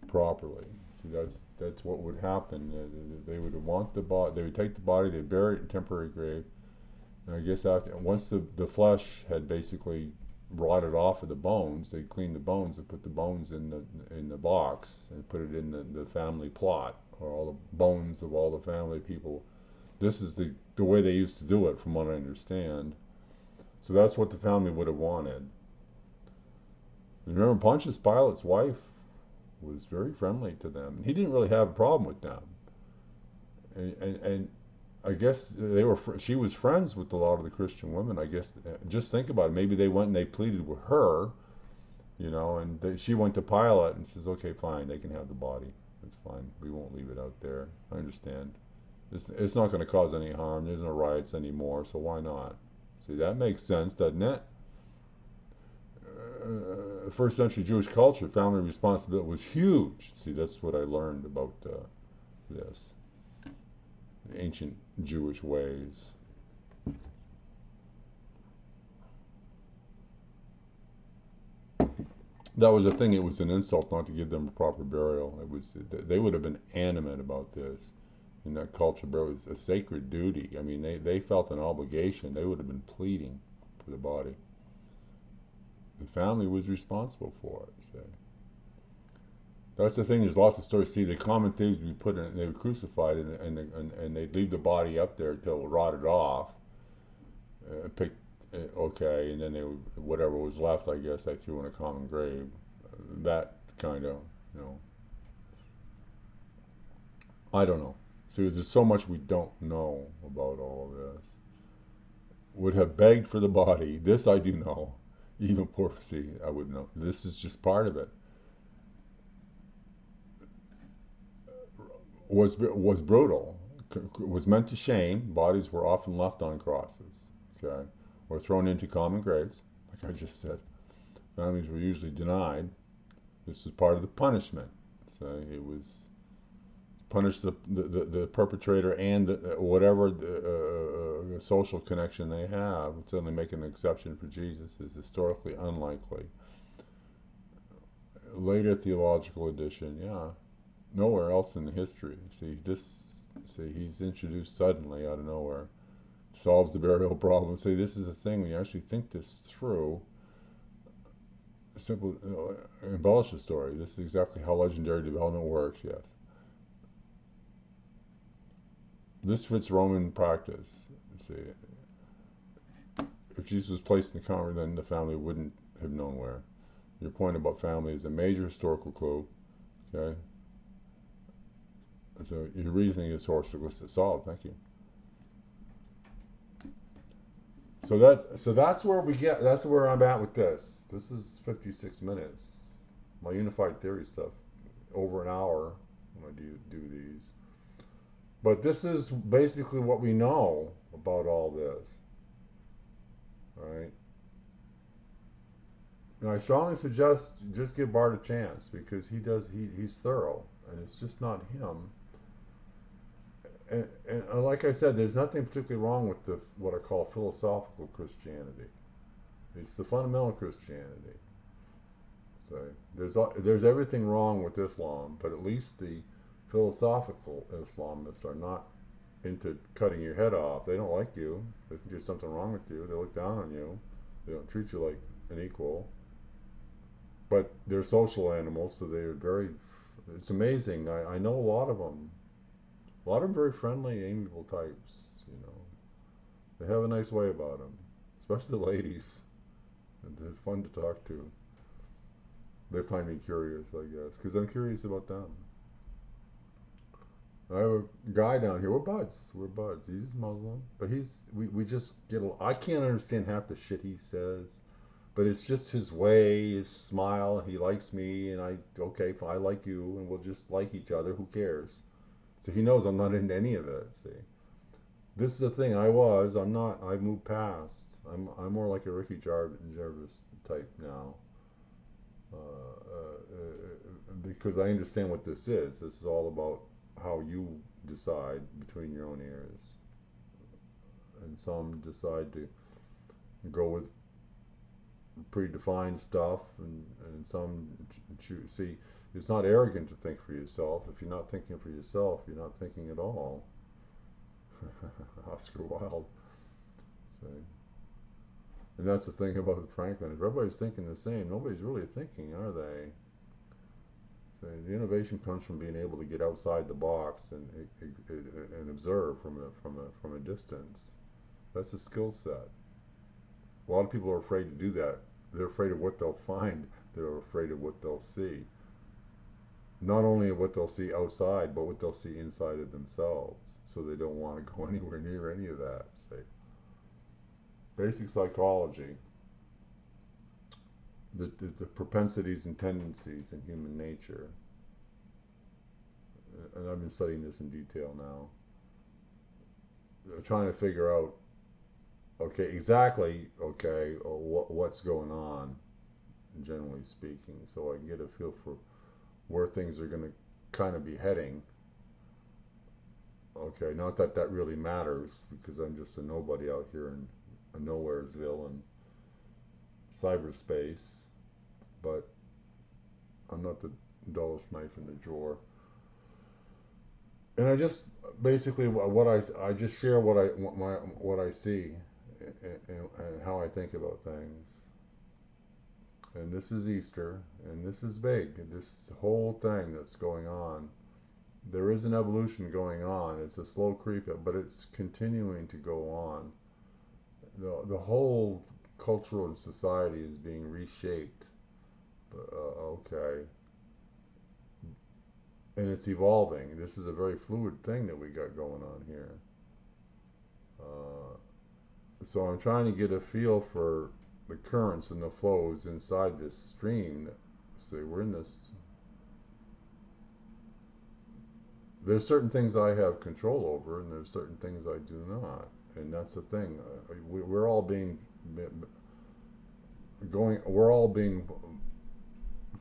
A: properly. See, that's what would happen. They would want the body. They would take the body, they bury it in a temporary grave, and I guess once the flesh had basically rotted off of the bones, they'd clean the bones and put the bones in the box and put it in the family plot, or all the bones of all the family people. This is the way they used to do it, from what I understand. So that's what the family would have wanted. And remember, Pontius Pilate's wife was very friendly to them. He didn't really have a problem with them. And I guess she was friends with a lot of the Christian women. I guess, just think about it. Maybe they went and they pleaded with her, and she went to Pilate and says, okay, fine, they can have the body. It's fine. We won't leave it out there. I understand. It's not going to cause any harm. There's no riots anymore, so why not? See, that makes sense, doesn't it? First century Jewish culture, family responsibility was huge. See, that's what I learned about this. The ancient Jewish ways. That was the thing. It was an insult not to give them a proper burial. They would have been animate about this. In that culture, but it was a sacred duty. I mean, they felt an obligation. They would have been pleading for the body. The family was responsible for it. So That's the thing. There's lots of stories. See, the common things we put in, they were crucified, and they'd leave the body up there until it rotted off. Picked okay, and then they would, whatever was left, I guess, they threw in a common grave. That kind of, you know, I don't know. See, there's so much we don't know about all of this. Would have begged for the body. This I do know. Even prophecy, I would know. This is just part of it. Was brutal. Was meant to shame. Bodies were often left on crosses. Okay, or thrown into common graves, like I just said. Families were usually denied. This was part of the punishment. So it was punish the perpetrator and whatever social connection they have. Certainly making an exception for Jesus is historically unlikely. Later theological addition, yeah. Nowhere else in the history. See, he's introduced suddenly out of nowhere. Solves the burial problem. See, this is the thing, when you actually think this through, simple, embellish the story. This is exactly how legendary development works, yes. This fits Roman practice. See, if Jesus was placed in the convent, then the family wouldn't have known where. Your point about family is a major historical clue. Okay, so your reasoning is historical solid. Thank you. So that's where we get. That's where I'm at with this. This is 56 minutes. My unified theory stuff, over an hour when I do these. But this is basically what we know about all this. All right. And I strongly suggest just give Bart a chance, because he's thorough, and it's just not him. And like I said, there's nothing particularly wrong with the what I call philosophical Christianity. It's the fundamental Christianity. So there's everything wrong with Islam, but at least the philosophical Islamists are not into cutting your head off. They don't like you. They think there's something wrong with you. They look down on you. They don't treat you like an equal. But they're social animals, so they're very. It's amazing. I know a lot of them. A lot of them very friendly, amiable types. You know, they have a nice way about them, especially the ladies. And they're fun to talk to. They find me curious, I guess, because I'm curious about them. I have a guy down here. We're buds. We're buds. He's Muslim, but we just get. I can't understand half the shit he says, but it's just his way, his smile. He likes me, and okay, I like you, and we'll just like each other. Who cares? So he knows I'm not into any of it. See, this is the thing. I'm not. I moved past. I'm more like a Ricky Gervais type now, because I understand what this is. This is all about how you decide between your own ears, and some decide to go with predefined stuff, and some choose. See, it's not arrogant to think for yourself. If you're not thinking for yourself, you're not thinking at all. Oscar Wilde. See, and that's the thing about Franklin. If everybody's thinking the same, nobody's really thinking, are they? So the innovation comes from being able to get outside the box and observe from a distance. That's a skill set. A lot of people are afraid to do that. They're afraid of what they'll find. They're afraid of what they'll see. Not only what they'll see outside, but what they'll see inside of themselves. So they don't want to go anywhere near any of that. Say, basic psychology. The propensities and tendencies in human nature, and I've been studying this in detail now, trying to figure out, okay, exactly, okay, what's going on, generally speaking, so I can get a feel for where things are going to kind of be heading. Okay, not that that really matters, because I'm just a nobody out here in a nowheresville in cyberspace, but I'm not the dullest knife in the drawer. And I just basically I just share what I see, and how I think about things. and this is Easter, and this is big. This whole thing that's going on, there is an evolution going on. It's a slow creep, but it's continuing to go on. The whole cultural and society is being reshaped. Okay, and it's evolving. This is a very fluid thing that we got going on here. Uh, so I'm trying to get a feel for the currents and the flows inside this stream. See, we're in this. There's certain things I have control over, and there's certain things I do not, and that's the thing. We're all being going. We're all being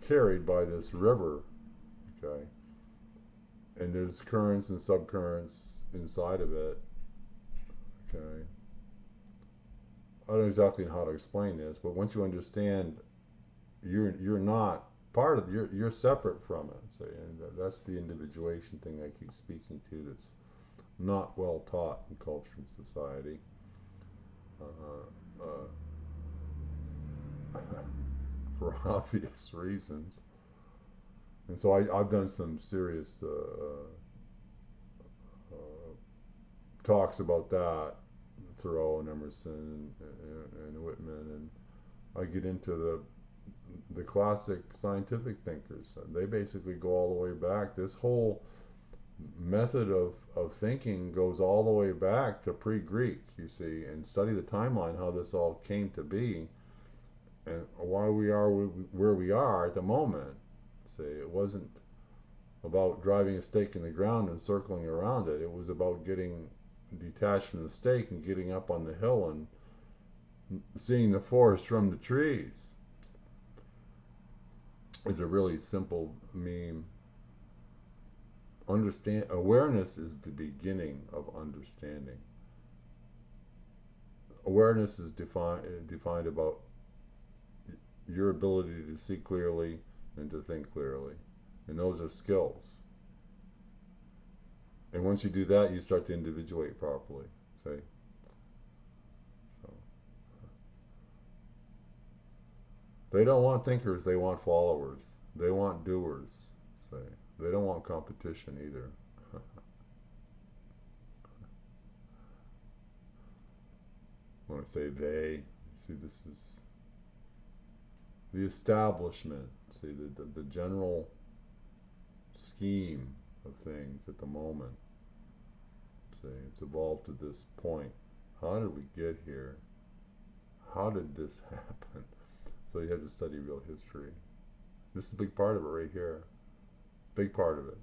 A: carried by this river, okay? And there's currents and subcurrents inside of it, okay? I don't know exactly how to explain this, but once you understand, you're not part of you're separate from it. Say, and that's the individuation thing I keep speaking to. That's not well taught in culture and society. Uh, for obvious reasons. And so I've done some serious talks about that, Thoreau and Emerson and Whitman, and I get into the classic scientific thinkers. They basically go all the way back. This whole method of thinking goes all the way back to pre-Greek, you see, and study the timeline, how this all came to be, and why we are where we are at the moment. See, it wasn't about driving a stake in the ground and circling around it. It was about getting detached from the stake and getting up on the hill and seeing the forest from the trees. It's a really simple meme. Understand awareness is the beginning of understanding. Awareness is defined about your ability to see clearly and to think clearly, and those are skills. And once you do that, you start to individuate properly. See, so they don't want thinkers; they want followers. They want doers. Say, they don't want competition either. When I say they, see, this is the establishment. See, the general scheme of things at the moment. See, it's evolved to this point. How did we get here? How did this happen? So you have to study real history. This is a big part of it right here. Big part of it.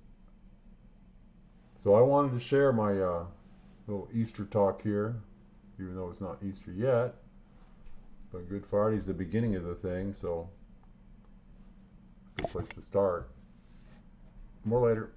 A: So I wanted to share my little Easter talk here, even though it's not Easter yet. But Good Friday's the beginning of the thing, so good place to start. More later.